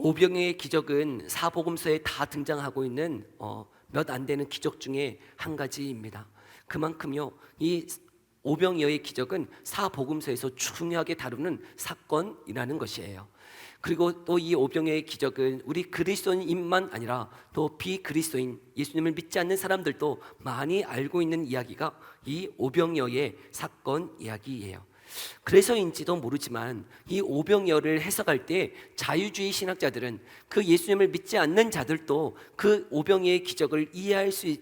오병이어의 기적은 사복음서에 다 등장하고 있는 몇 안 되는 기적 중에 한 가지입니다. 그만큼요, 이 오병이어의 기적은 사복음서에서 중요하게 다루는 사건이라는 것이에요. 그리고 또 이 오병이어의 기적은 우리 그리스도인만 아니라 또 비그리스도인, 예수님을 믿지 않는 사람들도 많이 알고 있는 이야기가 이 오병이어의 사건 이야기예요. 그래서인지도 모르지만 이 오병이어를 해석할 때 자유주의 신학자들은 그 예수님을 믿지 않는 자들도 그 오병이어의 기적을 이해할 수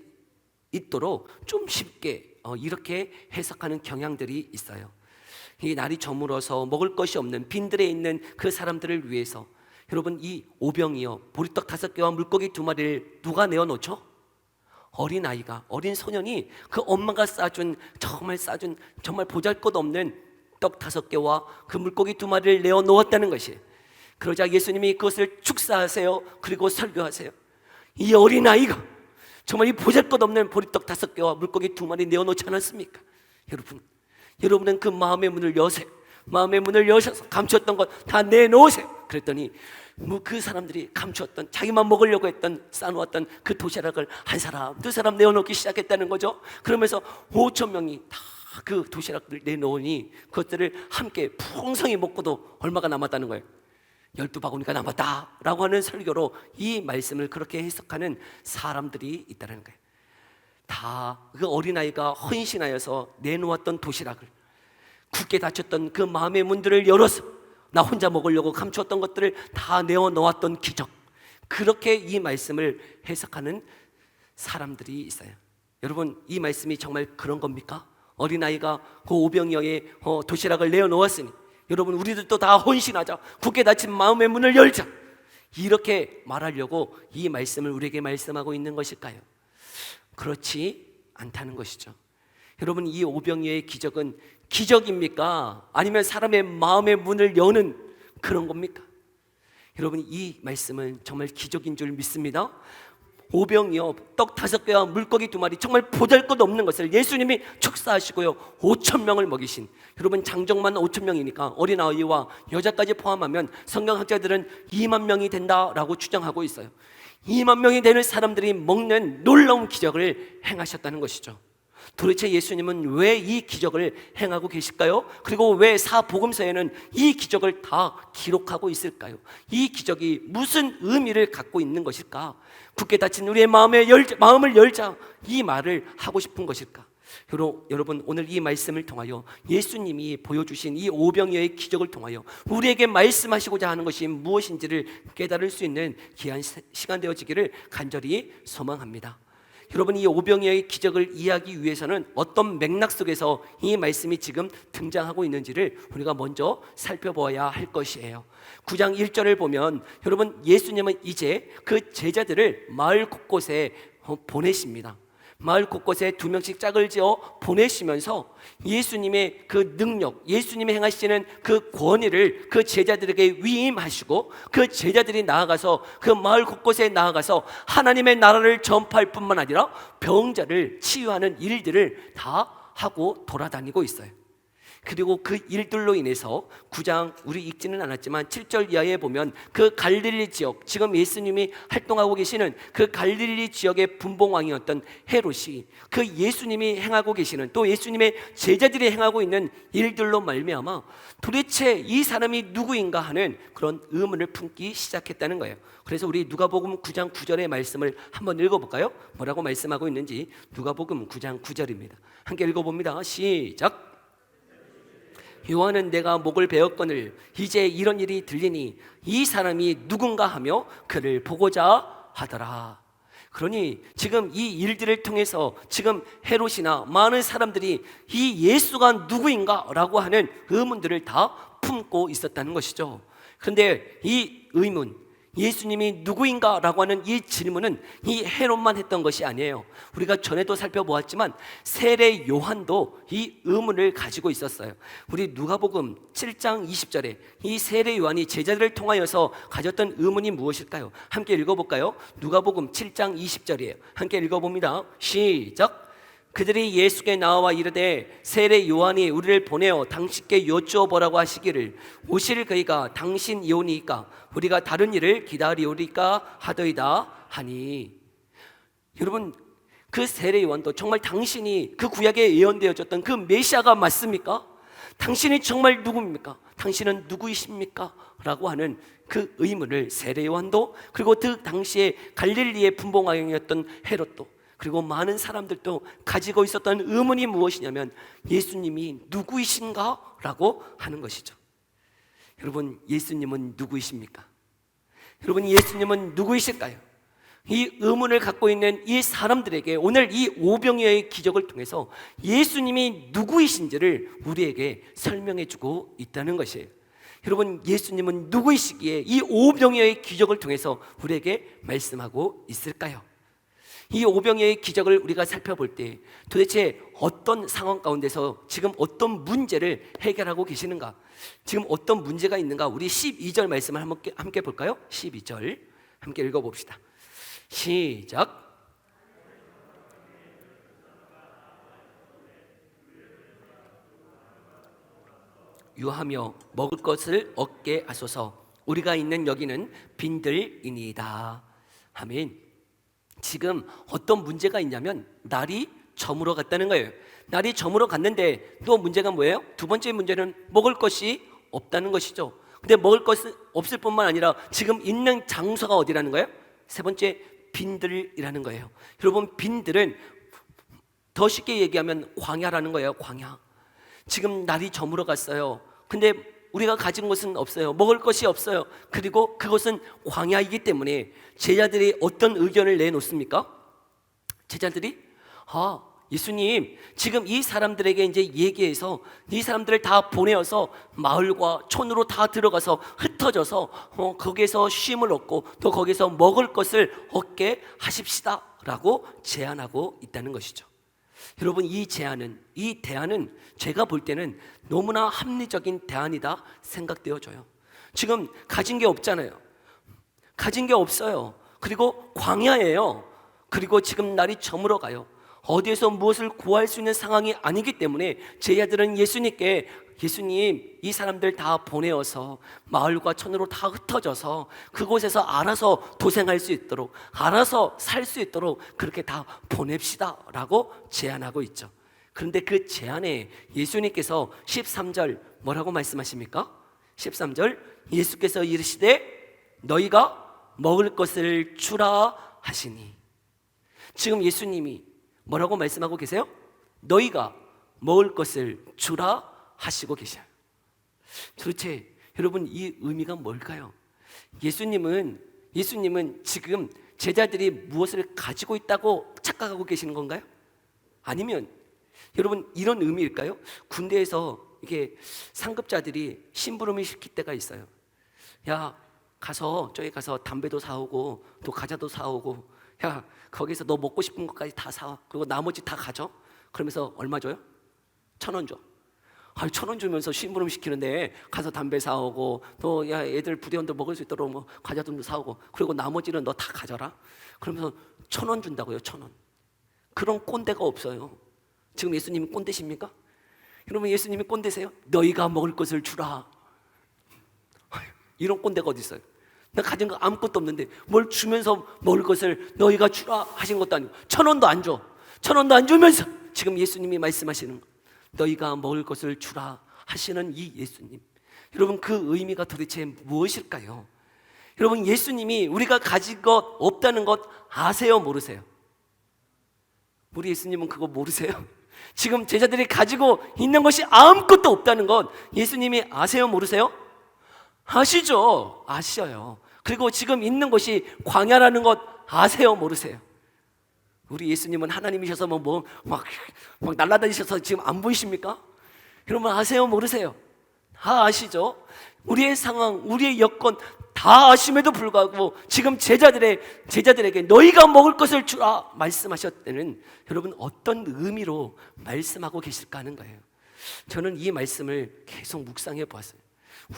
있도록 좀 쉽게 이렇게 해석하는 경향들이 있어요. 이 날이 저물어서 먹을 것이 없는 빈들에 있는 그 사람들을 위해서, 여러분, 이 오병이어 보리떡 5개와 물고기 2마리를 누가 내어놓죠? 어린아이가, 어린 소년이 그 엄마가 싸준 정말 보잘것없는 떡 5개와 그 물고기 2마리를 내어놓았다는 것이, 그러자 예수님이 그것을 축사하세요. 그리고 설교하세요. 이 어린아이가 정말 이 보잘것없는 보리떡 5개와 물고기 2마리 내어놓지 않았습니까? 여러분은 그 마음의 문을 여세요. 마음의 문을 여셔서 감추었던 것 다 내놓으세요. 그랬더니 그 사람들이 감추었던, 자기만 먹으려고 했던, 싸놓았던 그 도시락을 한 사람, 두 사람 내어놓기 시작했다는 거죠. 그러면서 5천 명이 다 그 도시락을 내놓으니 그것들을 함께 풍성히 먹고도 얼마가 남았다는 거예요? 12바구니가 남았다라고 하는 설교로 이 말씀을 그렇게 해석하는 사람들이 있다는 거예요. 다 그 어린아이가 헌신하여서 내놓았던 도시락을, 굳게 닫혔던 그 마음의 문들을 열어서 나 혼자 먹으려고 감추었던 것들을 다 내어놓았던 기적, 그렇게 이 말씀을 해석하는 사람들이 있어요. 여러분, 이 말씀이 정말 그런 겁니까? 어린아이가 그 오병이어의 도시락을 내어놓았으니 여러분, 우리들도 다 헌신하자, 굳게 닫힌 마음의 문을 열자, 이렇게 말하려고 이 말씀을 우리에게 말씀하고 있는 것일까요? 그렇지 않다는 것이죠. 여러분, 이 오병이어의 기적은 기적입니까? 아니면 사람의 마음의 문을 여는 그런 겁니까? 여러분, 이 말씀은 정말 기적인 줄 믿습니다. 오병이어 떡 5개와 물고기 2마리, 정말 보잘것없는 것을 예수님이 축사하시고요 5천 명을 먹이신, 여러분, 장정만 5천 명이니까 어린아이와 여자까지 포함하면 성경학자들은 2만 명이 된다라고 추정하고 있어요. 2만 명이 되는 사람들이 먹는 놀라운 기적을 행하셨다는 것이죠. 도대체 예수님은 왜 이 기적을 행하고 계실까요? 그리고 왜 사복음서에는 이 기적을 다 기록하고 있을까요? 이 기적이 무슨 의미를 갖고 있는 것일까? 굳게 닫힌 우리의 마음을 열자, 이 말을 하고 싶은 것일까? 여러분, 오늘 이 말씀을 통하여 예수님이 보여주신 이 오병이어의 기적을 통하여 우리에게 말씀하시고자 하는 것이 무엇인지를 깨달을 수 있는 귀한 시간 되어지기를 간절히 소망합니다. 여러분, 이 오병이어의 기적을 이해하기 위해서는 어떤 맥락 속에서 이 말씀이 지금 등장하고 있는지를 우리가 먼저 살펴보아야 할 것이에요. 9장 1절을 보면, 여러분, 예수님은 이제 그 제자들을 마을 곳곳에 보내십니다. 마을 곳곳에 2명씩 짝을 지어 보내시면서 예수님의 그 능력, 예수님이 행하시는 그 권위를 그 제자들에게 위임하시고, 그 제자들이 나아가서 그 마을 곳곳에 나아가서 하나님의 나라를 전파할 뿐만 아니라 병자를 치유하는 일들을 다 하고 돌아다니고 있어요. 그리고 그 일들로 인해서 9장 우리 읽지는 않았지만 7절 이하에 보면 그 갈릴리 지역, 지금 예수님이 활동하고 계시는 그 갈릴리 지역의 분봉왕이었던 헤롯이 그 예수님이 행하고 계시는, 또 예수님의 제자들이 행하고 있는 일들로 말미암아 도대체 이 사람이 누구인가 하는 그런 의문을 품기 시작했다는 거예요. 그래서 우리 누가복음 9장 9절의 말씀을 한번 읽어볼까요? 뭐라고 말씀하고 있는지. 누가복음 9장 9절입니다. 함께 읽어봅니다. 시작. 요한은 내가 목을 베었거늘 이제 이런 일이 들리니 이 사람이 누군가 하며 그를 보고자 하더라. 그러니 지금 이 일들을 통해서 지금 헤롯이나 많은 사람들이 이 예수가 누구인가 라고 하는 의문들을 다 품고 있었다는 것이죠. 그런데 이 의문, 예수님이 누구인가 라고 하는 이 질문은 이 헤롯만 했던 것이 아니에요. 우리가 전에도 살펴보았지만 세례 요한도 이 의문을 가지고 있었어요. 우리 누가복음 7장 20절에 이 세례 요한이 제자들을 통하여서 가졌던 의문이 무엇일까요? 함께 읽어볼까요? 누가복음 7장 20절이에요. 함께 읽어봅니다. 시작. 그들이 예수께 나와 이르되 세례 요한이 우리를 보내어 당신께 여쭈어 보라고 하시기를 오실 그이가 당신이오니까 우리가 다른 일을 기다리오리까 하더이다 하니. 여러분, 그 세례 요한도 정말 당신이 그 구약에 예언되어졌던 그 메시아가 맞습니까? 당신이 정말 누굽니까? 당신은 누구이십니까? 라고 하는 그 의문을 세례 요한도, 그리고 그 당시에 갈릴리의 분봉왕이었던 헤롯도, 그리고 많은 사람들도 가지고 있었던 의문이 무엇이냐면 예수님이 누구이신가? 라고 하는 것이죠. 여러분, 예수님은 누구이십니까? 여러분, 예수님은 누구이실까요? 이 의문을 갖고 있는 이 사람들에게 오늘 이 오병이어의 기적을 통해서 예수님이 누구이신지를 우리에게 설명해 주고 있다는 것이에요. 여러분, 예수님은 누구이시기에 이 오병이어의 기적을 통해서 우리에게 말씀하고 있을까요? 이 오병이어의 기적을 우리가 살펴볼 때 도대체 어떤 상황 가운데서 지금 어떤 문제를 해결하고 계시는가, 지금 어떤 문제가 있는가, 우리 12절 말씀을 함께 볼까요? 12절 함께 읽어봅시다. 시작. 유하며 먹을 것을 얻게 하소서. 우리가 있는 여기는 빈들이니이다. 아멘. 지금 어떤 문제가 있냐면 날이 저물어 갔다는 거예요. 날이 저물어 갔는데 또 문제가 뭐예요? 두 번째 문제는 먹을 것이 없다는 것이죠. 근데 먹을 것은 없을 뿐만 아니라 지금 있는 장소가 어디라는 거예요? 세 번째, 빈들이라는 거예요. 여러분, 빈들은 더 쉽게 얘기하면 광야라는 거예요. 광야. 지금 날이 저물어 갔어요. 근데 우리가 가진 것은 없어요. 먹을 것이 없어요. 그리고 그것은 광야이기 때문에 제자들이 어떤 의견을 내놓습니까? 제자들이 예수님, 지금 이 사람들에게 이제 얘기해서 이 사람들을 다 보내어서 마을과 촌으로 다 들어가서 흩어져서 거기에서 쉼을 얻고 또 거기서 먹을 것을 얻게 하십시다 라고 제안하고 있다는 것이죠. 여러분, 이 대안은 제가 볼 때는 너무나 합리적인 대안이다 생각되어져요. 지금 가진 게 없잖아요. 가진 게 없어요. 그리고 광야예요. 그리고 지금 날이 저물어 가요. 어디에서 무엇을 구할 수 있는 상황이 아니기 때문에 제자들은 예수님께, 예수님, 이 사람들 다 보내어서 마을과 촌으로 다 흩어져서 그곳에서 알아서 도생할 수 있도록, 알아서 살 수 있도록 그렇게 다 보냅시다 라고 제안하고 있죠. 그런데 그 제안에 예수님께서 13절 뭐라고 말씀하십니까? 13절, 예수께서 이르시되 너희가 먹을 것을 주라 하시니. 지금 예수님이 뭐라고 말씀하고 계세요? 너희가 먹을 것을 주라 하시고 계셔요. 도대체 여러분, 이 의미가 뭘까요? 예수님은 지금 제자들이 무엇을 가지고 있다고 착각하고 계시는 건가요? 아니면 여러분, 이런 의미일까요? 군대에서 이게 상급자들이 심부름을 시킬 때가 있어요. 야, 저기 가서 담배도 사오고 또 과자도 사오고, 야, 거기서 너 먹고 싶은 것까지 다 사와. 그리고 나머지 다 가져. 그러면서 얼마 줘요? 1,000원 줘. 1,000원 주면서 심부름 시키는데 가서 담배 사오고 또 야, 애들 부대원들 먹을 수 있도록 뭐 과자도 사오고, 그리고 나머지는 너 다 가져라. 그러면서 1,000원 준다고요. 1,000원. 그런 꼰대가 없어요. 지금 예수님이 꼰대십니까? 여러분, 예수님이 꼰대세요? 너희가 먹을 것을 주라. 이런 꼰대가 어디 있어요? 나 가진 거 아무것도 없는데 뭘 주면서 먹을 것을 너희가 주라 하신 것도 아니고 1,000원도 안 줘. 1,000원도 안 주면서 지금 예수님이 말씀하시는 거, 너희가 먹을 것을 주라 하시는 이 예수님, 여러분, 그 의미가 도대체 무엇일까요? 여러분, 예수님이 우리가 가진 것 없다는 것 아세요, 모르세요? 우리 예수님은 그거 모르세요? 지금 제자들이 가지고 있는 것이 아무것도 없다는 것 예수님이 아세요, 모르세요? 아시죠? 아셔요. 그리고 지금 있는 것이 광야라는 것 아세요, 모르세요? 우리 예수님은 하나님이셔서 막 날아다니셔서 지금 안 보이십니까? 여러분, 아세요, 모르세요? 다 아시죠? 우리의 상황, 우리의 여건 다 아심에도 불구하고 지금 제자들에게 너희가 먹을 것을 주라 말씀하셨다는, 여러분, 어떤 의미로 말씀하고 계실까 하는 거예요. 저는 이 말씀을 계속 묵상해 보았어요.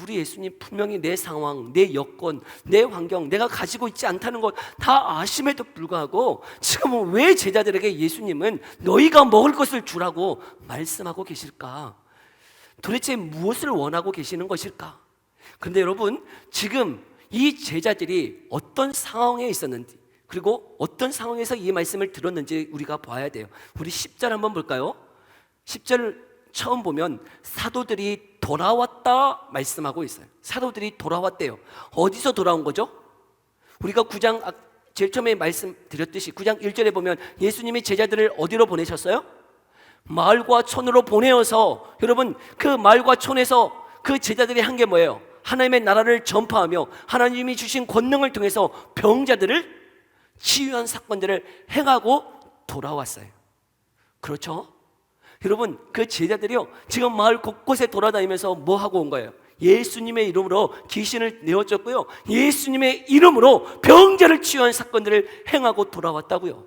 우리 예수님 분명히 내 상황, 내 여건, 내 환경, 내가 가지고 있지 않다는 것 다 아심에도 불구하고 지금은 왜 제자들에게 예수님은 너희가 먹을 것을 주라고 말씀하고 계실까? 도대체 무엇을 원하고 계시는 것일까? 그런데 여러분, 지금 이 제자들이 어떤 상황에 있었는지, 그리고 어떤 상황에서 이 말씀을 들었는지 우리가 봐야 돼요. 우리 10절 한번 볼까요? 10절 처음 보면 사도들이 돌아왔다 말씀하고 있어요. 사도들이 돌아왔대요. 어디서 돌아온 거죠? 우리가 9장 제일 처음에 말씀드렸듯이 9장 1절에 보면 예수님이 제자들을 어디로 보내셨어요? 마을과 촌으로 보내어서, 여러분, 그 마을과 촌에서 그 제자들이 한 게 뭐예요? 하나님의 나라를 전파하며 하나님이 주신 권능을 통해서 병자들을 치유한 사건들을 행하고 돌아왔어요. 그렇죠? 여러분, 그 제자들이요, 지금 마을 곳곳에 돌아다니면서 뭐 하고 온 거예요? 예수님의 이름으로 귀신을 내어줬고요, 예수님의 이름으로 병자를 치유한 사건들을 행하고 돌아왔다고요.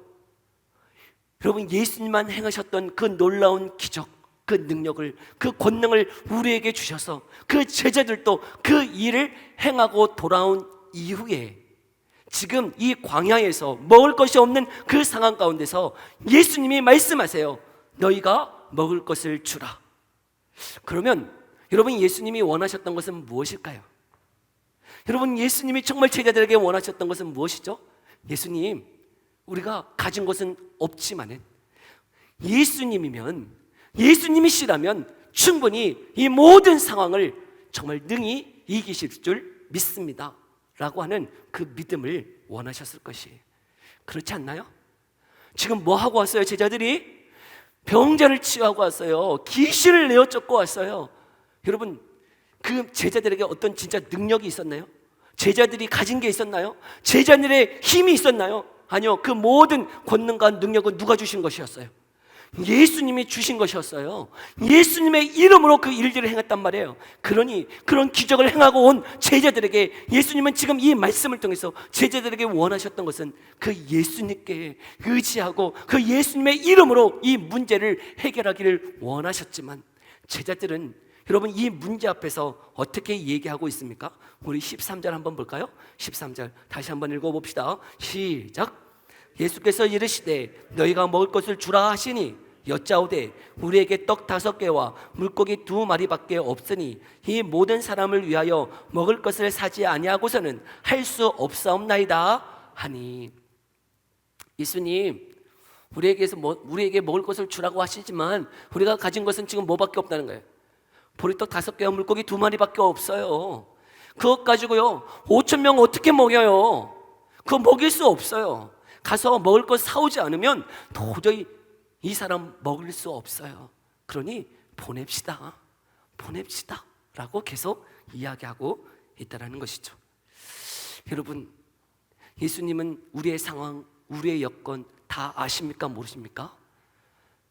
여러분, 예수님만 행하셨던 그 놀라운 기적, 그 능력을, 그 권능을 우리에게 주셔서 그 제자들도 그 일을 행하고 돌아온 이후에 지금 이 광야에서 먹을 것이 없는 그 상황 가운데서 예수님이 말씀하세요. 너희가 먹을 것을 주라. 그러면 여러분, 예수님이 원하셨던 것은 무엇일까요? 여러분, 예수님이 정말 제자들에게 원하셨던 것은 무엇이죠? 예수님, 우리가 가진 것은 없지만은 예수님이면, 예수님이시라면 충분히 이 모든 상황을 정말 능히 이기실 줄 믿습니다 라고 하는 그 믿음을 원하셨을 것이에요. 그렇지 않나요? 지금 뭐 하고 왔어요? 제자들이 병자를 치유하고 왔어요. 귀신을 내어 쫓고 왔어요. 여러분, 그 제자들에게 어떤 진짜 능력이 있었나요? 제자들이 가진 게 있었나요? 제자들의 힘이 있었나요? 아니요. 그 모든 권능과 능력은 누가 주신 것이었어요? 예수님이 주신 것이었어요. 예수님의 이름으로 그 일들을 행했단 말이에요. 그러니 그런 기적을 행하고 온 제자들에게 예수님은 지금 이 말씀을 통해서 제자들에게 원하셨던 것은 그 예수님께 의지하고 그 예수님의 이름으로 이 문제를 해결하기를 원하셨지만, 제자들은 여러분, 이 문제 앞에서 어떻게 얘기하고 있습니까? 우리 13절 한번 볼까요? 13절 다시 한번 읽어봅시다. 시작. 예수께서 이르시되 너희가 먹을 것을 주라 하시니 여짜오되 우리에게 떡 5개와 물고기 2마리밖에 없으니 이 모든 사람을 위하여 먹을 것을 사지 아니하고서는 할 수 없사옵나이다 하니. 예수님, 우리에게 먹을 것을 주라고 하시지만 우리가 가진 것은 지금 뭐밖에 없다는 거예요? 보리떡 5개와 물고기 2마리밖에 없어요. 그것 가지고요 5,000명 어떻게 먹여요? 그거 먹일 수 없어요. 가서 먹을 것 사오지 않으면 도저히 이 사람 먹을 수 없어요. 그러니 보냅시다 라고 계속 이야기하고 있다는 것이죠. 여러분, 예수님은 우리의 상황, 우리의 여건 다 아십니까? 모르십니까?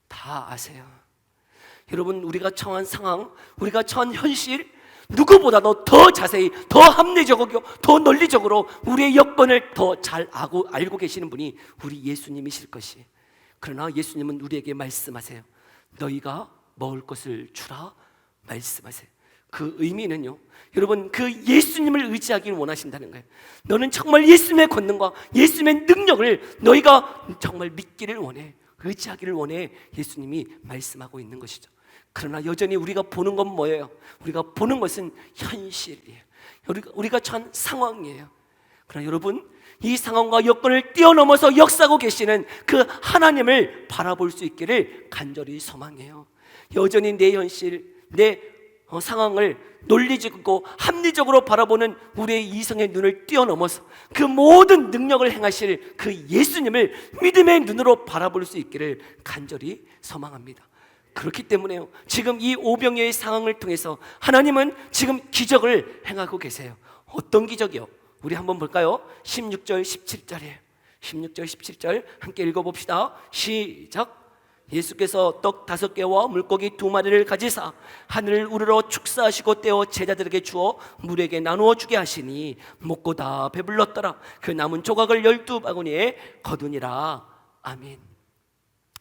다 아세요. 여러분, 우리가 처한 상황, 우리가 처한 현실, 누구보다도 더 자세히, 더 합리적으로, 더 논리적으로 우리의 여건을 더 잘 알고 계시는 분이 우리 예수님이실 것이에요. 그러나 예수님은 우리에게 말씀하세요. 너희가 먹을 것을 주라 말씀하세요. 그 의미는요, 여러분, 그 예수님을 의지하기를 원하신다는 거예요. 너는 정말 예수님의 권능과 예수님의 능력을 너희가 정말 믿기를 원해, 의지하기를 원해 예수님이 말씀하고 있는 것이죠. 그러나 여전히 우리가 보는 건 뭐예요? 우리가 보는 것은 현실이에요. 우리가 처한 상황이에요. 그러나 여러분, 이 상황과 여건을 뛰어넘어서 역사하고 계시는 그 하나님을 바라볼 수 있기를 간절히 소망해요. 여전히 내 현실, 내 상황을 논리적이고 합리적으로 바라보는 우리의 이성의 눈을 뛰어넘어서 그 모든 능력을 행하실 그 예수님을 믿음의 눈으로 바라볼 수 있기를 간절히 소망합니다. 그렇기 때문에요, 지금 이 오병이어의 상황을 통해서 하나님은 지금 기적을 행하고 계세요. 어떤 기적이요? 우리 한번 볼까요? 16절 17절이에요 16절 17절 함께 읽어봅시다. 시작. 예수께서 떡 5개와 물고기 2마리를 가지사 하늘을 우러러 축사하시고 떼어 제자들에게 주어 물에게 나누어 주게 하시니 먹고 다 배불렀더라. 그 남은 조각을 12바구니에 거두니라. 아멘.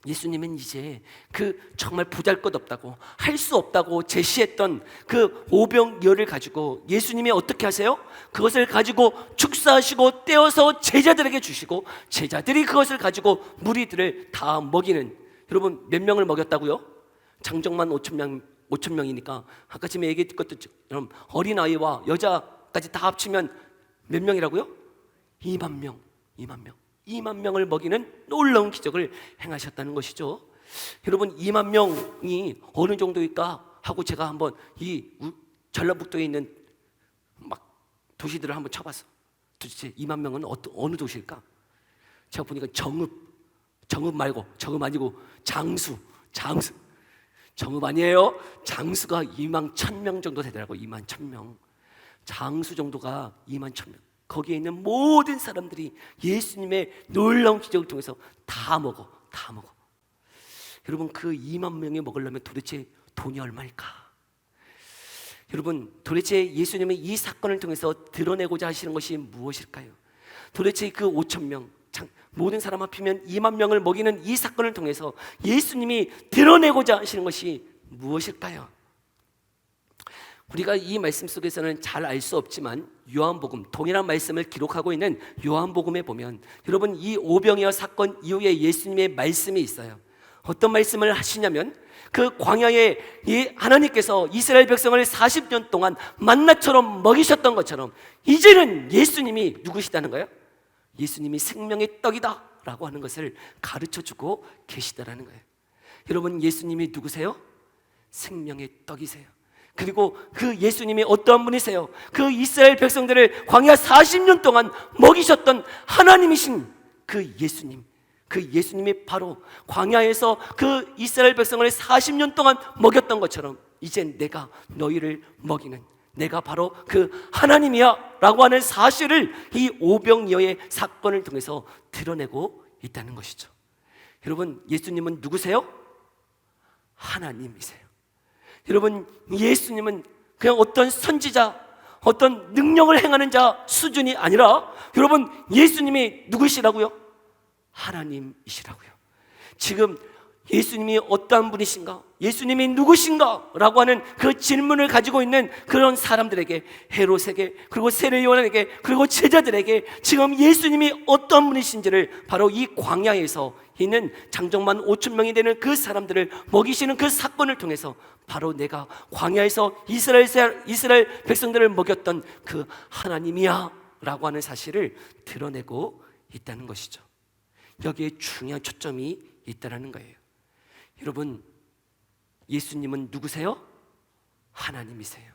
예수님은 이제 그 정말 보잘것없다고 할 수 없다고 제시했던 그 오병이어를 가지고 예수님이 어떻게 하세요? 그것을 가지고 축사하시고 떼어서 제자들에게 주시고 제자들이 그것을 가지고 무리들을 다 먹이는, 여러분 몇 명을 먹였다고요? 장정만 5천 명이니까 아까 지금 얘기했던 것처럼 어린아이와 여자까지 다 합치면 몇 명이라고요? 2만 명. 2만 명을 먹이는 놀라운 기적을 행하셨다는 것이죠. 여러분 2만 명이 어느 정도일까 하고 제가 한번 이 전라북도에 있는 막 도시들을 한번 쳐봤어. 도대체 2만 명은 어느 도시일까? 제가 보니까 정읍 말고, 정읍 아니고 장수. 정읍 아니에요. 장수가 2만 1,000명 정도 되더라고요. 2만 1,000명. 장수 정도가 2만 1,000명. 거기에 있는 모든 사람들이 예수님의 놀라운 기적을 통해서 다 먹어. 여러분 그 2만 명이 먹으려면 도대체 돈이 얼마일까? 여러분 도대체 예수님은 이 사건을 통해서 드러내고자 하시는 것이 무엇일까요? 도대체 그 5천 명, 모든 사람 합치면 2만 명을 먹이는 이 사건을 통해서 예수님이 드러내고자 하시는 것이 무엇일까요? 우리가 이 말씀 속에서는 잘 알 수 없지만 요한복음, 동일한 말씀을 기록하고 있는 요한복음에 보면 여러분 이 오병이어 사건 이후에 예수님의 말씀이 있어요. 어떤 말씀을 하시냐면 그 광야에 하나님께서 이스라엘 백성을 40년 동안 만나처럼 먹이셨던 것처럼 이제는 예수님이 누구시다는 거예요? 예수님이 생명의 떡이다 라고 하는 것을 가르쳐주고 계시다라는 거예요. 여러분 예수님이 누구세요? 생명의 떡이세요. 그리고 그 예수님이 어떠한 분이세요? 그 이스라엘 백성들을 광야 40년 동안 먹이셨던 하나님이신 그 예수님, 그 예수님이 바로 광야에서 그 이스라엘 백성을 40년 동안 먹였던 것처럼 이젠 내가 너희를 먹이는 내가 바로 그 하나님이야 라고 하는 사실을 이 오병이어의 사건을 통해서 드러내고 있다는 것이죠. 여러분 예수님은 누구세요? 하나님이세요. 여러분 예수님은 그냥 어떤 선지자, 어떤 능력을 행하는 자 수준이 아니라 여러분 예수님이 누구시라고요? 하나님이시라고요. 지금 예수님이 어떠한 분이신가? 예수님이 누구신가? 라고 하는 그 질문을 가지고 있는 그런 사람들에게, 헤롯에게, 그리고 세례요한에게, 그리고 제자들에게 지금 예수님이 어떠한 분이신지를 바로 이 광야에서 있는 장정만 5천 명이 되는 그 사람들을 먹이시는 그 사건을 통해서 바로 내가 광야에서 이스라엘 백성들을 먹였던 그 하나님이야 라고 하는 사실을 드러내고 있다는 것이죠. 여기에 중요한 초점이 있다는 거예요. 여러분 예수님은 누구세요? 하나님이세요.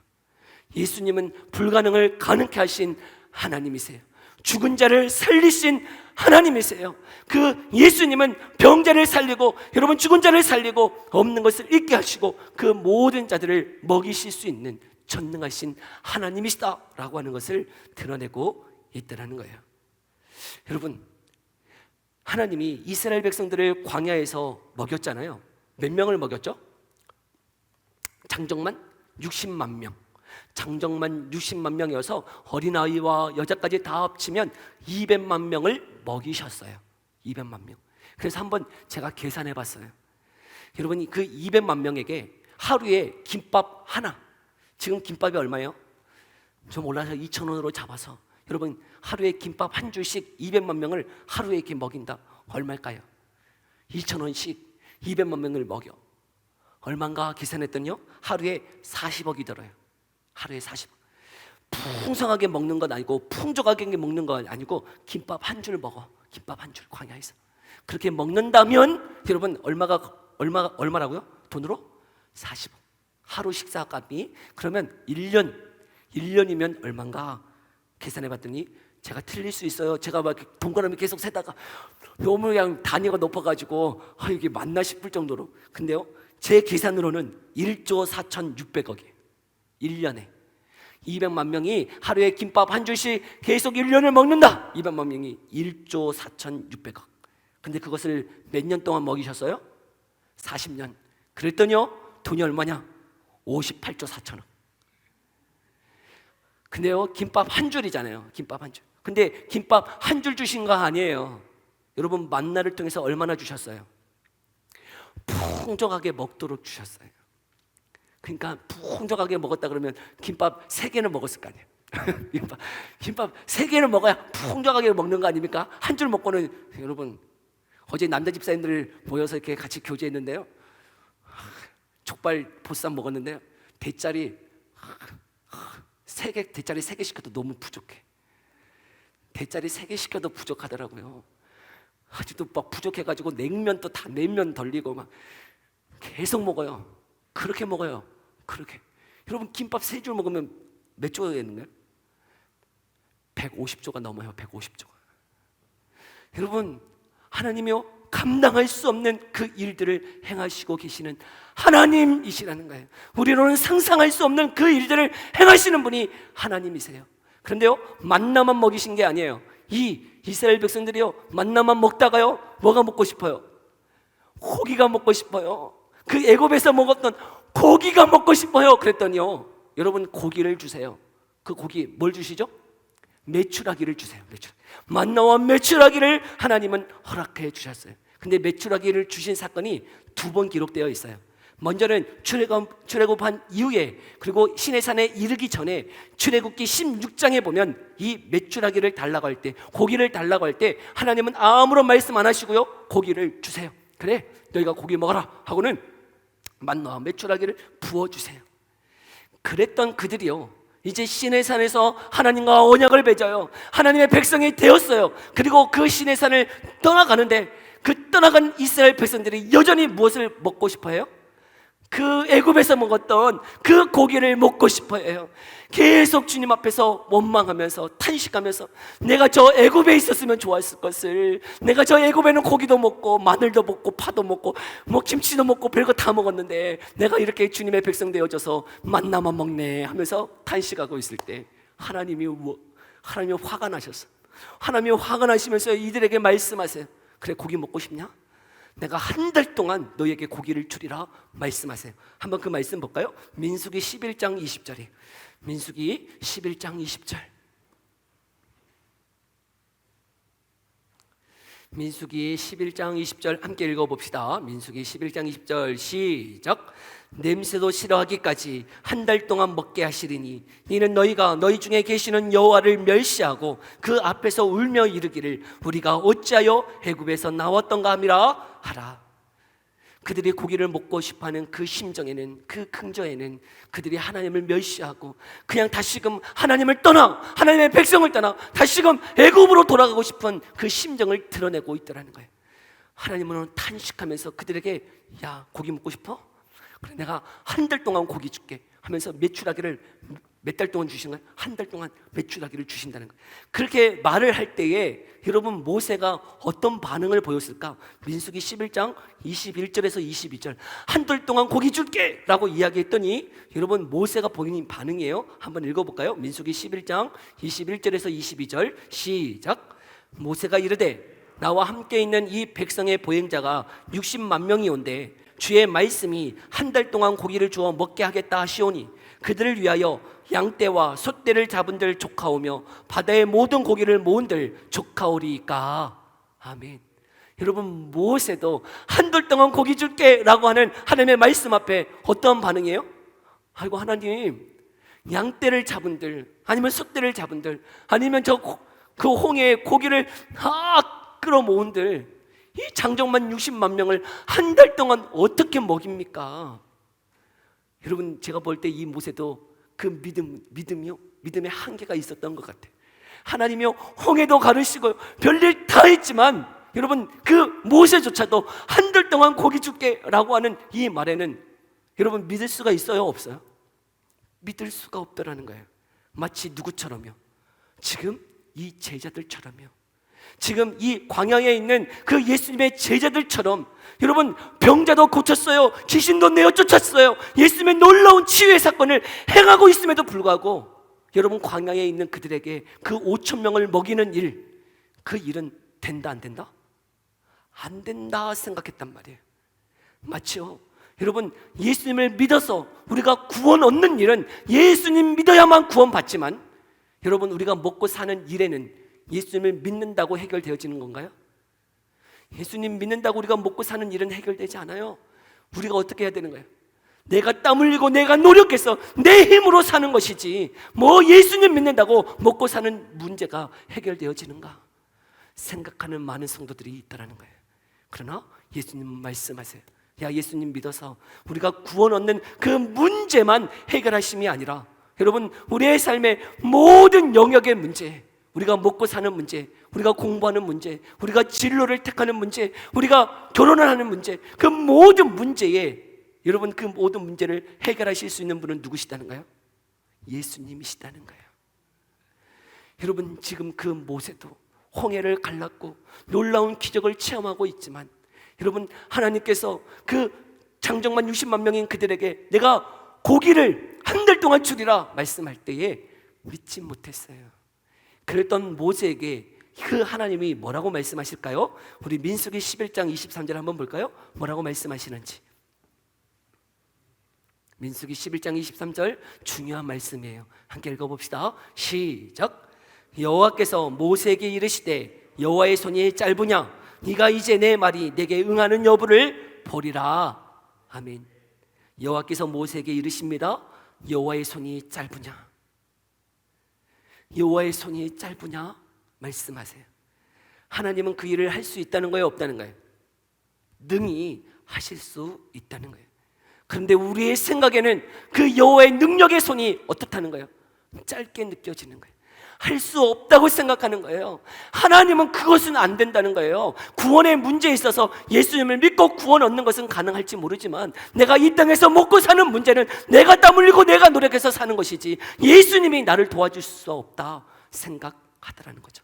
예수님은 불가능을 가능케 하신 하나님이세요. 죽은 자를 살리신 하나님이세요. 그 예수님은 병자를 살리고 여러분 죽은 자를 살리고 없는 것을 있게 하시고 그 모든 자들을 먹이실 수 있는 전능하신 하나님이시다라고 하는 것을 드러내고 있다는 거예요. 여러분 하나님이 이스라엘 백성들을 광야에서 먹였잖아요. 몇 명을 먹였죠? 장정만 60만 명. 장정만 60만 명이어서 어린아이와 여자까지 다 합치면 200만 명을 먹이셨어요. 200만 명. 그래서 한번 제가 계산해 봤어요. 여러분이 그 200만 명에게 하루에 김밥 하나, 지금 김밥이 얼마예요? 좀 올라서 2,000원으로 잡아서 여러분 하루에 김밥 한 줄씩 200만 명을 하루에 이렇게 먹인다. 얼마일까요? 2,000원씩 200만 명을 먹여. 얼마인가 계산했더니요 하루에 40억이 들어요. 하루에 40억. 풍성하게 먹는 건 아니고 풍족하게 먹는 건 아니고 김밥 한 줄 먹어. 김밥 한 줄 광야에서 그렇게 먹는다면 여러분 얼마라고요? 돈으로 40억. 하루 식사값이 그러면 1년이면 얼마인가 계산해 봤더니 제가 틀릴 수 있어요. 제가 막 동그라미 계속 세다가 너무 그냥 단위가 높아가지고 이게 맞나 싶을 정도로. 근데요 제 계산으로는 1조 4,600억이에요 1년에. 200만 명이 하루에 김밥 한 줄씩 계속 1년을 먹는다. 200만 명이 1조 4,600억. 근데 그것을 몇 년 동안 먹이셨어요? 40년. 그랬더니요 돈이 얼마냐? 58조 4천억. 근데요 김밥 한 줄이잖아요. 김밥 한 줄. 근데 김밥 한 줄 주신 거 아니에요. 여러분 만나를 통해서 얼마나 주셨어요? 풍족하게 먹도록 주셨어요. 그러니까 풍족하게 먹었다 그러면 김밥 3개는 먹었을 거 아니에요. 김밥 3개는 먹어야 풍족하게 먹는 거 아닙니까? 한 줄 먹고는, 여러분, 어제 남자 집사님들 모여서 이렇게 같이 교제했는데요, 족발 보쌈 먹었는데요, 대짜리 3개 시켜도 너무 부족해. 대짜리 3개 시켜도 부족하더라고요. 아직도 막 부족해가지고 냉면도 다 냉면 덜리고 막 계속 먹어요. 그렇게 먹어요. 그렇게. 여러분, 김밥 3줄 먹으면 몇 조가 되는 거예요? 150조가 넘어요. 150조가. 여러분, 하나님이요, 감당할 수 없는 그 일들을 행하시고 계시는 하나님이시라는 거예요. 우리로는 상상할 수 없는 그 일들을 행하시는 분이 하나님이세요. 그런데요, 만나만 먹이신 게 아니에요. 이 이스라엘 백성들이요, 만나만 먹다가요, 뭐가 먹고 싶어요? 고기가 먹고 싶어요. 그 애굽에서 먹었던 고기가 먹고 싶어요. 그랬더니요, 여러분, 고기를 주세요. 그 고기 뭘 주시죠? 메추라기를 주세요. 만나와 메추라기를 하나님은 허락해 주셨어요. 근데 메추라기를 주신 사건이 2번 기록되어 있어요. 먼저는 출애굽한 이후에, 그리고 시내산에 이르기 전에 출애굽기 16장에 보면 이 메추라기를 달라고 할 때, 고기를 달라고 할 때 하나님은 아무런 말씀 안 하시고요, 고기를 주세요. 그래, 너희가 고기 먹어라 하고는 만나와 메추라기를 부어주세요. 그랬던 그들이요, 이제 시내산에서 하나님과 언약을 맺어요. 하나님의 백성이 되었어요. 그리고 그 시내산을 떠나가는데, 그 떠나간 이스라엘 백성들이 여전히 무엇을 먹고 싶어해요? 그 애굽에서 먹었던 그 고기를 먹고 싶어해요. 계속 주님 앞에서 원망하면서 탄식하면서, 내가 저 애굽에 있었으면 좋았을 것을, 내가 저 애굽에는 고기도 먹고 마늘도 먹고 파도 먹고 뭐 김치도 먹고 별거 다 먹었는데 내가 이렇게 주님의 백성 되어져서 만나만 먹네 하면서 탄식하고 있을 때 하나님이 화가 나셨어. 하나님이 화가 나시면서 이들에게 말씀하세요. 그래, 고기 먹고 싶냐? 내가 한 달 동안 너에게 고기를 주리라 말씀하세요. 한번 그 말씀 볼까요? 민수기 11장 20절이, 민수기 11장 20절. 민수기 11장 20절 함께 읽어봅시다. 민수기 11장 20절 시작. 냄새도 싫어하기까지 한 달 동안 먹게 하시리니 이는 너희가 너희 중에 계시는 여호와를 멸시하고 그 앞에서 울며 이르기를 우리가 어찌하여 애굽에서 나왔던가 함이라 하라. 그들이 고기를 먹고 싶어하는 그 심정에는, 그 긍정에는 그들이 하나님을 멸시하고 그냥 다시금 하나님을 떠나, 하나님의 백성을 떠나 다시금 애굽으로 돌아가고 싶은 그 심정을 드러내고 있더라는 거예요. 하나님은 탄식하면서 그들에게, 야, 고기 먹고 싶어? 그래, 내가 한 달 동안 고기 줄게 하면서 메추라기를 몇 달 동안 주신 거예요? 한 달 동안 메추라기를 주신다는 거예요. 그렇게 말을 할 때에 여러분, 모세가 어떤 반응을 보였을까? 민수기 11장 21절에서 22절, 한 달 동안 고기 줄게 라고 이야기했더니 여러분, 모세가 보인 반응이에요. 한번 읽어볼까요? 민수기 11장 21절에서 22절 시작. 모세가 이르되 나와 함께 있는 이 백성의 보행자가 60만 명이 온대 주의 말씀이 한 달 동안 고기를 주어 먹게 하겠다 하시오니 그들을 위하여 양떼와 숫떼를 잡은들 조카오며 바다의 모든 고기를 모은들 조카오리까. 아멘. 여러분, 모세도 한 달 동안 고기 줄게 라고 하는 하나님의 말씀 앞에 어떠한 반응이에요? 아이고, 하나님, 양떼를 잡은들 아니면 숫떼를 잡은들 아니면 그 홍해에 고기를 다 끌어모은들 이 장정만 60만 명을 한 달 동안 어떻게 먹입니까? 여러분, 제가 볼 때 이 모세도 그 믿음의 한계가 있었던 것 같아요. 하나님이요, 홍해도 가르시고 별일 다 했지만 여러분, 그 모세조차도 한 달 동안 고기 줄게 라고 하는 이 말에는 여러분, 믿을 수가 있어요, 없어요? 믿을 수가 없더라는 거예요. 마치 누구처럼요? 지금 이 제자들처럼요. 지금 이 광야에 있는 그 예수님의 제자들처럼 여러분, 병자도 고쳤어요. 귀신도 내어 쫓았어요. 예수님의 놀라운 치유의 사건을 행하고 있음에도 불구하고 여러분, 광야에 있는 그들에게 그 5천 명을 먹이는 일, 그 일은 된다 안 된다? 안 된다 생각했단 말이에요. 마치요, 여러분, 예수님을 믿어서 우리가 구원 얻는 일은 예수님 믿어야만 구원받지만 여러분, 우리가 먹고 사는 일에는 예수님을 믿는다고 해결되어지는 건가요? 예수님 믿는다고 우리가 먹고 사는 일은 해결되지 않아요. 우리가 어떻게 해야 되는 거예요? 내가 땀 흘리고 내가 노력해서 내 힘으로 사는 것이지 뭐 예수님 믿는다고 먹고 사는 문제가 해결되어지는가 생각하는 많은 성도들이 있다는 거예요. 그러나 예수님 말씀하세요. 야, 예수님 믿어서 우리가 구원 얻는 그 문제만 해결하심이 아니라 여러분, 우리의 삶의 모든 영역의 문제, 우리가 먹고 사는 문제, 우리가 공부하는 문제, 우리가 진로를 택하는 문제, 우리가 결혼을 하는 문제, 그 모든 문제에 여러분, 그 모든 문제를 해결하실 수 있는 분은 누구시다는가요? 예수님이시다는 거예요. 여러분, 지금 그 모세도 홍해를 갈랐고 놀라운 기적을 체험하고 있지만 여러분, 하나님께서 그 장정만 60만 명인 그들에게 내가 고기를 한 달 동안 주리라 말씀할 때에 믿지 못했어요. 그랬던 모세에게 그 하나님이 뭐라고 말씀하실까요? 우리 민수기 11장 23절 한번 볼까요? 뭐라고 말씀하시는지. 민수기 11장 23절 중요한 말씀이에요. 함께 읽어봅시다. 시작. 여호와께서 모세에게 이르시되 여호와의 손이 짧으냐 네가 이제 내 말이 내게 응하는 여부를 보리라. 아멘. 여호와께서 모세에게 이르십니다. 여호와의 손이 짧으냐, 여호와의 손이 짧으냐 말씀하세요. 하나님은 그 일을 할 수 있다는 거예요, 없다는 거예요? 능히 하실 수 있다는 거예요. 그런데 우리의 생각에는 그 여호와의 능력의 손이 어떻다는 거예요? 짧게 느껴지는 거예요. 할 수 없다고 생각하는 거예요. 하나님은 그것은 안 된다는 거예요. 구원의 문제에 있어서 예수님을 믿고 구원 얻는 것은 가능할지 모르지만 내가 이 땅에서 먹고 사는 문제는 내가 땀 흘리고 내가 노력해서 사는 것이지 예수님이 나를 도와줄 수 없다 생각하더라는 거죠.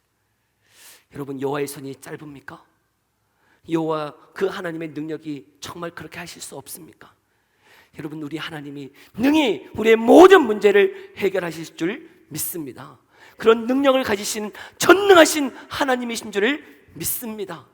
여러분, 여호와의 손이 짧습니까? 여호와 그 하나님의 능력이 정말 그렇게 하실 수 없습니까? 여러분, 우리 하나님이 능히 우리의 모든 문제를 해결하실 줄 믿습니다. 그런 능력을 가지신 전능하신 하나님이신 줄을 믿습니다.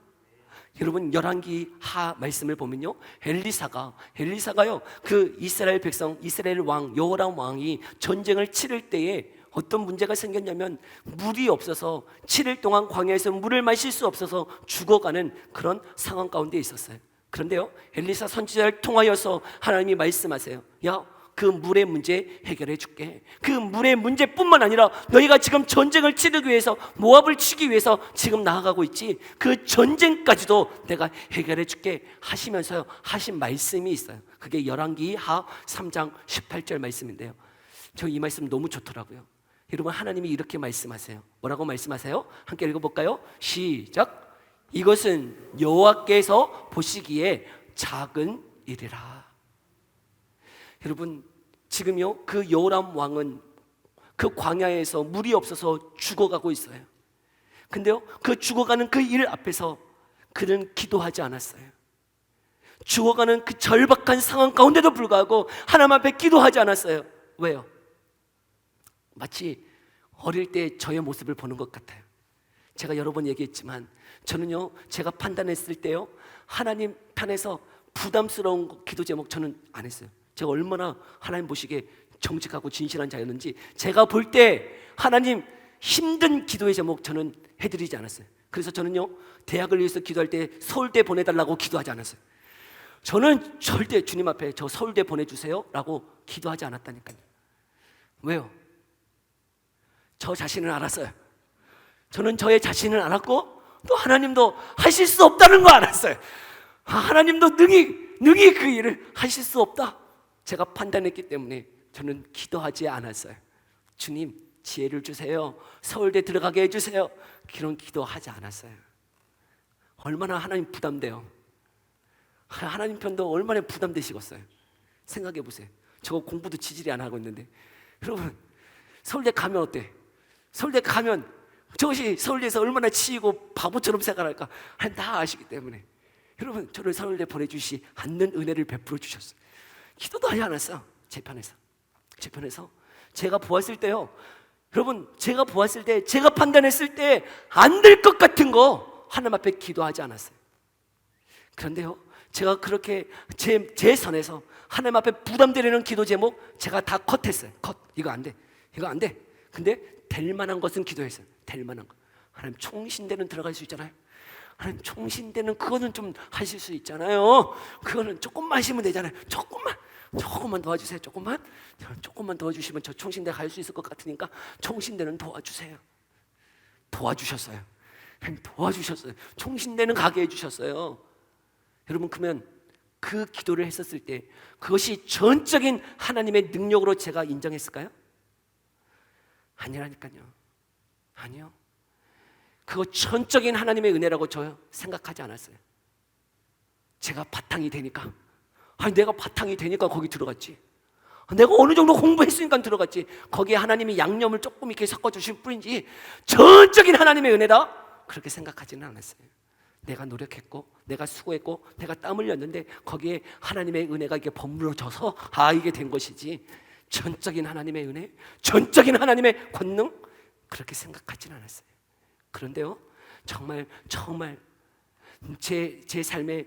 여러분, 열왕기 하 말씀을 보면요, 엘리사가요 그 이스라엘 백성, 이스라엘 왕 여호람 왕이 전쟁을 치를 때에 어떤 문제가 생겼냐면 물이 없어서 7일 동안 광야에서 물을 마실 수 없어서 죽어가는 그런 상황 가운데 있었어요. 그런데요, 엘리사 선지자를 통하여서 하나님이 말씀하세요. 야, 그 물의 문제 해결해 줄게. 그 물의 문제뿐만 아니라 너희가 지금 전쟁을 치르기 위해서 모압을 치기 위해서 지금 나아가고 있지, 그 전쟁까지도 내가 해결해 줄게 하시면서 하신 말씀이 있어요. 그게 열왕기 하 3장 18절 말씀인데요, 저 이 말씀 너무 좋더라고요. 여러분, 하나님이 이렇게 말씀하세요. 뭐라고 말씀하세요? 함께 읽어볼까요? 시작. 이것은 여호와께서 보시기에 작은 일이라. 여러분, 지금요 그 여호람 왕은 그 광야에서 물이 없어서 죽어가고 있어요. 근데요, 그 죽어가는 그 일 앞에서 그는 기도하지 않았어요. 죽어가는 그 절박한 상황 가운데도 불구하고 하나님 앞에 기도하지 않았어요. 왜요? 마치 어릴 때 저의 모습을 보는 것 같아요. 제가 여러 번 얘기했지만 저는요, 제가 판단했을 때요, 하나님 편에서 부담스러운 기도 제목 저는 안 했어요. 제가 얼마나 하나님 보시기에 정직하고 진실한 자였는지 제가 볼 때 하나님 힘든 기도의 제목 저는 해드리지 않았어요. 그래서 저는요, 대학을 위해서 기도할 때 서울대 보내달라고 기도하지 않았어요. 저는 절대 주님 앞에 저 서울대 보내주세요 라고 기도하지 않았다니까요. 왜요? 저 자신을 알았어요. 저는 저의 자신을 알았고 또 하나님도 하실 수 없다는 거 알았어요. 하나님도 능히 그 일을 하실 수 없다 제가 판단했기 때문에 저는 기도하지 않았어요. 주님, 지혜를 주세요, 서울대 들어가게 해주세요, 그런 기도하지 않았어요. 얼마나 하나님 부담돼요. 하나님 편도 얼마나 부담되시겠어요. 생각해 보세요. 저 공부도 지질이 안 하고 있는데 여러분, 서울대 가면 어때? 서울대 가면 저것이 서울대에서 얼마나 치이고 바보처럼 생각할까 다 아시기 때문에 여러분, 저를 서울대 보내주시 않는 은혜를 베풀어 주셨어요. 기도도 하지 않았어요. 제 편에서 제가 보았을 때요, 여러분, 제가 보았을 때, 제가 판단했을 때 안 될 것 같은 거 하나님 앞에 기도하지 않았어요. 그런데요, 제가 그렇게 제 선에서 하나님 앞에 부담되는 기도 제목 제가 다 컷했어요. 이거 안 돼. 근데 될 만한 것은 기도했어요. 될 만한 것. 하나님 총신대는 들어갈 수 있잖아요. 하나님 총신대는 그거는 좀 하실 수 있잖아요. 그거는 조금만 하시면 되잖아요. 조금만 도와주세요. 조금만 도와주시면 저 총신대 갈 수 있을 것 같으니까 총신대는 도와주세요. 도와주셨어요. 도와주셨어요. 총신대는 가게 해주셨어요. 여러분, 그러면 그 기도를 했었을 때 그것이 전적인 하나님의 능력으로 제가 인정했을까요? 아니라니까요. 아니요. 그거 전적인 하나님의 은혜라고 저 생각하지 않았어요. 제가 바탕이 되니까, 내가 바탕이 되니까 거기 들어갔지. 내가 어느 정도 공부했으니까 들어갔지. 거기에 하나님이 양념을 조금 이렇게 섞어주실 뿐이지 전적인 하나님의 은혜다? 그렇게 생각하지는 않았어요. 내가 노력했고, 내가 수고했고, 내가 땀 흘렸는데 거기에 하나님의 은혜가 이게 버무려져서 이게 된 것이지, 전적인 하나님의 은혜, 전적인 하나님의 권능, 그렇게 생각하지는 않았어요. 그런데요, 정말 제 삶에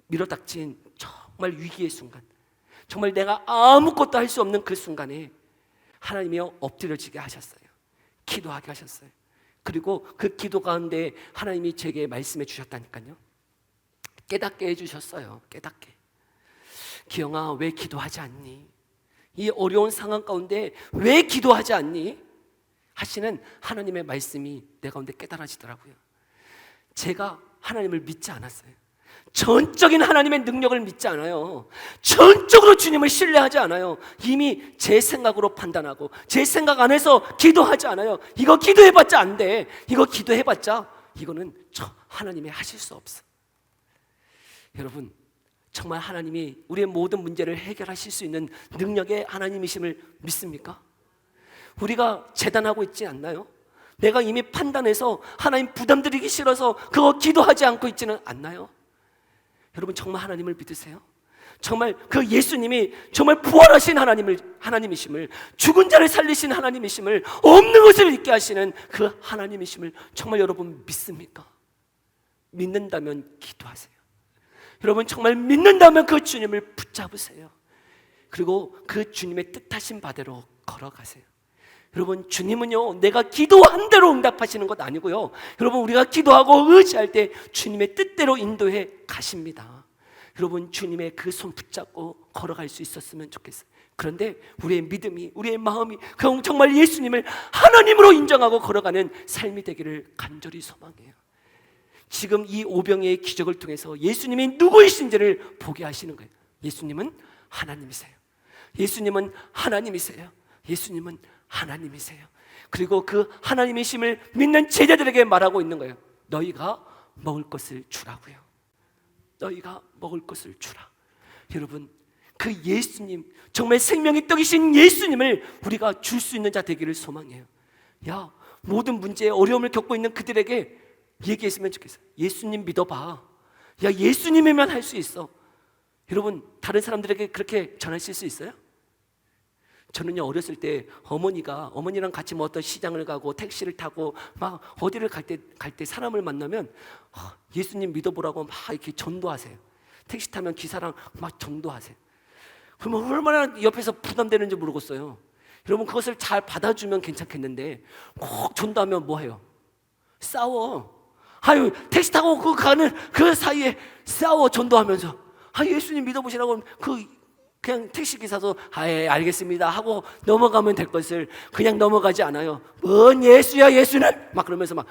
밀어닥친 정말 위기의 순간, 정말 내가 아무것도 할 수 없는 그 순간에 하나님이요 엎드려지게 하셨어요. 기도하게 하셨어요. 그리고 그 기도 가운데 하나님이 제게 말씀해 주셨다니까요. 깨닫게 해주셨어요. 깨닫게. 기영아, 왜 기도하지 않니? 이 어려운 상황 가운데 왜 기도하지 않니? 하시는 하나님의 말씀이 내 가운데 깨달아지더라고요. 제가 하나님을 믿지 않았어요. 전적인 하나님의 능력을 믿지 않아요. 전적으로 주님을 신뢰하지 않아요. 이미 제 생각으로 판단하고 제 생각 안에서 기도하지 않아요. 이거 기도해봤자 안 돼. 이거 기도해봤자 이거는 하나님이 하실 수 없어. 여러분, 정말 하나님이 우리의 모든 문제를 해결하실 수 있는 능력의 하나님이심을 믿습니까? 우리가 재단하고 있지 않나요? 내가 이미 판단해서 하나님 부담드리기 싫어서 그거 기도하지 않고 있지는 않나요? 여러분, 정말 하나님을 믿으세요? 정말 그 예수님이 정말 부활하신 하나님이심을, 죽은 자를 살리신 하나님이심을, 없는 것을 있게 하시는 그 하나님이심을 정말 여러분 믿습니까? 믿는다면 기도하세요. 여러분, 정말 믿는다면 그 주님을 붙잡으세요. 그리고 그 주님의 뜻하신 바대로 걸어가세요. 여러분, 주님은요 내가 기도한 대로 응답하시는 것 아니고요, 여러분, 우리가 기도하고 의지할 때 주님의 뜻대로 인도해 가십니다. 여러분, 주님의 그 손 붙잡고 걸어갈 수 있었으면 좋겠어요. 그런데 우리의 믿음이, 우리의 마음이 정말 예수님을 하나님으로 인정하고 걸어가는 삶이 되기를 간절히 소망해요. 지금 이 오병이의 기적을 통해서 예수님이 누구이신지를 보게 하시는 거예요. 예수님은 하나님이세요. 예수님은 하나님이세요. 예수님은 하나님이세요. 그리고 그 하나님이심을 믿는 제자들에게 말하고 있는 거예요. 너희가 먹을 것을 주라고요. 너희가 먹을 것을 주라. 여러분, 그 예수님, 정말 생명의 떡이신 예수님을 우리가 줄 수 있는 자 되기를 소망해요. 모든 문제에 어려움을 겪고 있는 그들에게 얘기했으면 좋겠어요. 예수님 믿어봐. 예수님이면 할 수 있어. 여러분, 다른 사람들에게 그렇게 전하실 수 있어요? 저는요, 어렸을 때 어머니랑 같이 어떤 시장을 가고 택시를 타고 막 어디를 갈 때 사람을 만나면 예수님 믿어보라고 막 이렇게 전도하세요. 택시 타면 기사랑 막 전도하세요. 그러면 얼마나 옆에서 부담되는지 모르겠어요. 여러분, 그것을 잘 받아주면 괜찮겠는데 꼭 전도하면 뭐 해요? 싸워. 택시 타고 가는 그 사이에 싸워, 전도하면서. 예수님 믿어보시라고 그냥 택시기사도 알겠습니다 하고 넘어가면 될 것을 그냥 넘어가지 않아요. 뭔 예수야, 예수는 막 그러면서 막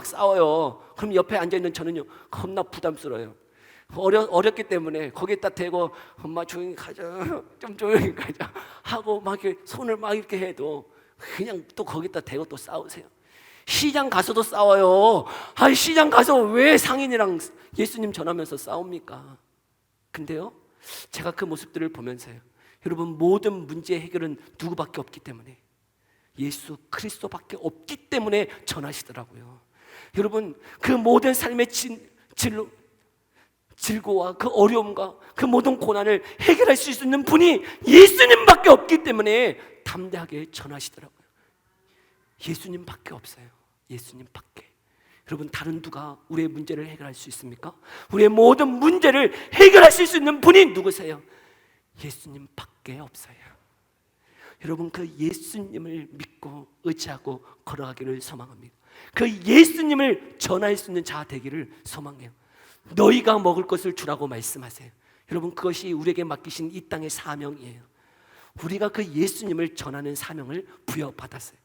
싸워요. 그럼 옆에 앉아있는 저는요 겁나 부담스러워요. 어렸기 때문에 거기에다 대고 엄마 조용히 가자, 좀 조용히 가자 하고 막 이렇게 손을 막 이렇게 해도 그냥 또 거기에다 대고 또 싸우세요. 시장 가서도 싸워요. 시장 가서 왜 상인이랑 예수님 전하면서 싸웁니까? 근데요, 제가 그 모습들을 보면서요, 여러분, 모든 문제의 해결은 누구밖에 없기 때문에, 예수 그리스도밖에 없기 때문에 전하시더라고요. 여러분, 그 모든 삶의 질고와 그 어려움과 그 모든 고난을 해결할 수 있는 분이 예수님밖에 없기 때문에 담대하게 전하시더라고요. 예수님밖에 없어요. 예수님밖에. 여러분, 다른 누가 우리의 문제를 해결할 수 있습니까? 우리의 모든 문제를 해결하실 수 있는 분이 누구세요? 예수님밖에 없어요. 여러분, 그 예수님을 믿고 의지하고 걸어가기를 소망합니다. 그 예수님을 전할 수 있는 자 되기를 소망해요. 너희가 먹을 것을 주라고 말씀하세요. 여러분, 그것이 우리에게 맡기신 이 땅의 사명이에요. 우리가 그 예수님을 전하는 사명을 부여받았어요.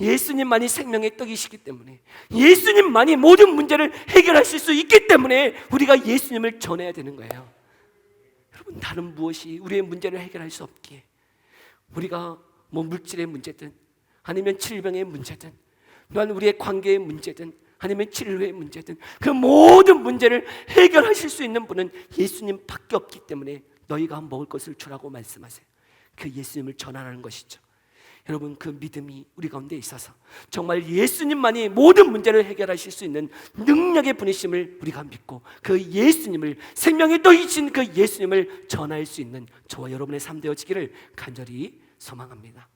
예수님만이 생명의 떡이시기 때문에, 예수님만이 모든 문제를 해결하실 수 있기 때문에 우리가 예수님을 전해야 되는 거예요. 여러분, 다른 무엇이 우리의 문제를 해결할 수 없기에, 우리가 뭐 물질의 문제든 아니면 질병의 문제든 또한 우리의 관계의 문제든 아니면 치료의 문제든 그 모든 문제를 해결하실 수 있는 분은 예수님밖에 없기 때문에 너희가 먹을 것을 주라고 말씀하세요. 그 예수님을 전하라는 것이죠. 여러분, 그 믿음이 우리 가운데 있어서 정말 예수님만이 모든 문제를 해결하실 수 있는 능력의 분이심을 우리가 믿고 그 예수님을, 생명의 떡이신 그 예수님을 전할 수 있는 저와 여러분의 삶 되어지기를 간절히 소망합니다.